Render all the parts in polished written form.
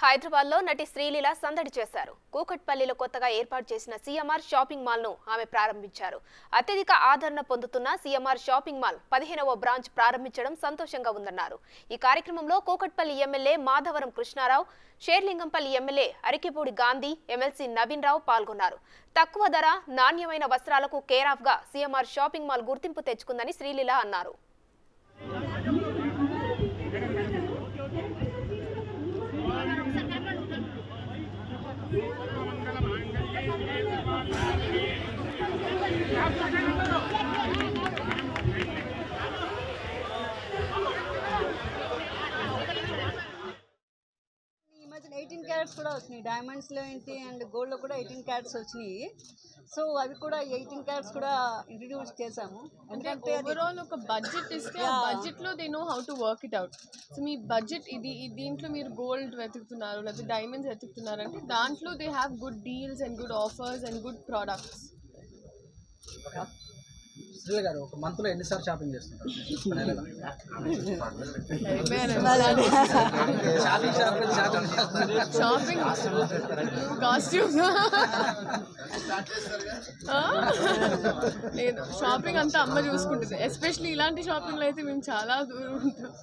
హైదరాబాద్ లో నటి శ్రీలీల సందడి చేశారు. కూకట్పల్లిలో కొత్తగా ఏర్పాటు చేసిన సిఎంఆర్ షాపింగ్ మాల్ ను ఆమె ప్రారంభించారు. అత్యధిక ఆదరణ పొందుతున్న సిఎంఆర్ షాపింగ్ మాల్ 15వ బ్రాంచ్ ప్రారంభించడం సంతోషంగా ఉందన్నారు. ఈ కార్యక్రమంలో Kukatpally MLA Madhavaram Krishnarao, Serilingampally MLA Arikepudi Gandhi, MLC Naveen Rao పాల్గొన్నారు. తక్కువ ధర, నాణ్యమైన వస్త్రాలకు కేర్ ఆఫ్ గా సిఎంఆర్ షాపింగ్ మాల్ గుర్తింపు తెచ్చుకుందని శ్రీలీల అన్నారు. ఈ మధ్య 18 క్యారెట్స్ కూడా వచ్చినాయి. డైమండ్స్ లో ఏంటి అండ్ గోల్డ్ లో కూడా 18 క్యారెట్స్ వచ్చినాయి. సో అవి కూడా 18 క్యారెట్స్ కూడా ఇంట్రడ్యూస్ చేసాము. ఎందుకంటే ఓవరాల్ ఒక బడ్జెట్ ఇస్తే ఆ బడ్జెట్ లో they know how to work it out. So me budget ఇది దీంట్లో మీరు గోల్డ్ వెతుకుతున్నారు లేకపోతే డైమండ్స్ వెతుకుతున్నారు అంటే దాంట్లో they have good deals and good offers and good products. Srila గారు ఒక మంత్ లో ఎన్నిసార్లు షాపింగ్ చేస్తున్నారు? షాపింగ్ కాస్ట్యూమ్స్ లేదు, షాపింగ్ అంతా అమ్మ చూసుకుంటుంది. ఎస్పెషల్లీ ఇలాంటి షాపింగ్లో అయితే మేము చాలా దూరం ఉంటాం.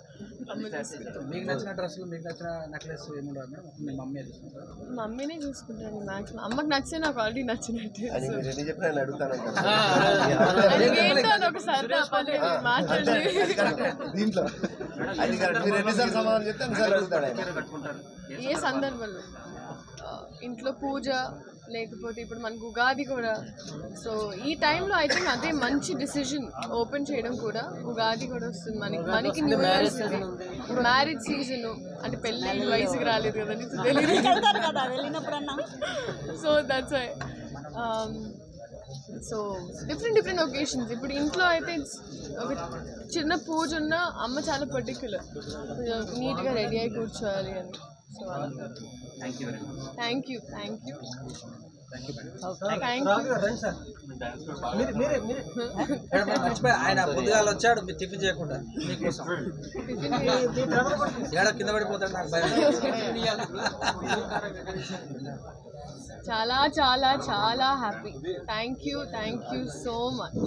మీకు నచ్చిన డ్రెస్సులు, మీకు నచ్చిన నెక్లెస్ ఏముండదు మేడం? మీ మమ్మీ మమ్మీనే చూసుకుంటాను మ్యాక్సిమం. అమ్మకి నచ్చితే నాకు ఆల్రెడీ నచ్చినట్టు. ఏంటో ఒక సరదా మాట్లాడి ఏ సందర్భంలో ఇంట్లో పూజ లేకపోతే ఇప్పుడు మనకు ఉగాది కూడా. సో ఈ టైంలో ఐ థింక్ అదే మంచి డిసిజన్ ఓపెన్ చేయడం కూడా. ఉగాది కూడా వస్తుంది మనకి న్యూ ఇయర్ వస్తుంది, మ్యారేజ్ సీజన్ అంటే పెళ్ళి వయసుకి రాలేదు కదా తెలియదు. So that's why so different occasions. ఇప్పుడు ఇంట్లో అయితే ఒక చిన్న పూజ ఉన్న అమ్మ చాలా పర్టిక్యులర్, నీట్గా రెడీ అయి కూర్చోవాలి అని. So thank you. ఆయన పొద్దుగాలు వచ్చాడు మీరు టిఫిన్ చేయకుండా మీకోసం. ఏడ కింద పడిపోతాడు నాకు భయం. చాలా చాలా చాలా happy. Thank you so much.